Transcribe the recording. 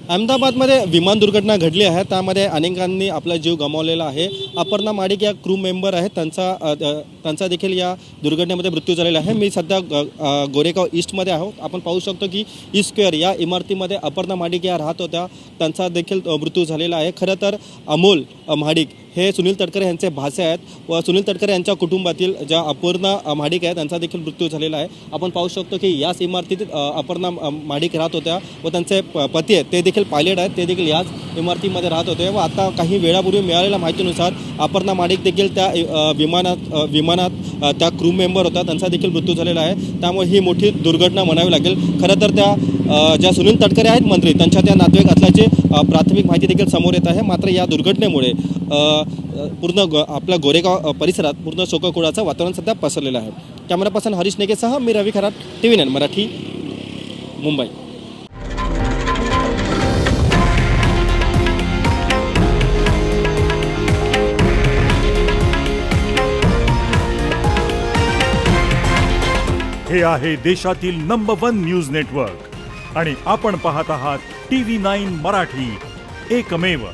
अहमदाबादमध्ये विमान दुर्घटना घडली आहे, त्यामध्ये अनेकांनी आपला जीव गमावलेला आहे। अपर्णा माडिक या क्रू मेंबर आहेत, त्यांचा देखील या दुर्घटनेमध्ये मृत्यू झालेला आहे। मी सध्या गोरेगाव ईस्टमध्ये आहोत। आपण पाहू शकतो की ई स्क्वेअर या इमारतीमध्ये अपर्णा माडिक या राहत होत्या, त्यांचा देखील मृत्यू झालेला आहे। खरं तर अमोल माडिक हे सुनील तटकरे यांचे भाचे आहेत व सुनील तटकरे यांच्या कुटुंबातील ज्या अपर्णा माडिक आहेत त्यांचा देखील मृत्यू झालेला आहे। आपण पाहू शकतो की याच इमारतीत अपर्णा माडिक राहत होत्या व त्यांचे पती आहेत ते देखील पायलट आहेत, ते देखील याच इमारतीमध्ये राहत होते व आता काही वेळापूर्वी मिळालेल्या माहितीनुसार अपर्णा माडिक देखील त्या विमानात त्या क्रू मेंबर होता, त्यांचा देखील मृत्यू झालेला आहे। त्यामुळे ही मोठी दुर्घटना म्हणावी लागेल। खरं तर त्या ज्या सुनील तटकरे आहेत मंत्री, त्यांच्या त्या नातेवाईक असल्याची प्राथमिक माहिती देखील समोर येत आहे। मात्र या दुर्घटनेमुळे पूर्ण आपल्या गोरेगाव परिसरात पूर्ण शोककुळाचं वातावरण सध्या पसरलेलं आहे। कॅमेरा पर्सन हरीश नेगेसह मी रवी खरात, TV9 मराठी, मुंबई। हे आहे देशातील नंबर 1 न्यूज नेटवर्क आणि आपण पाहत आहात TV9 मराठी, एकमेव।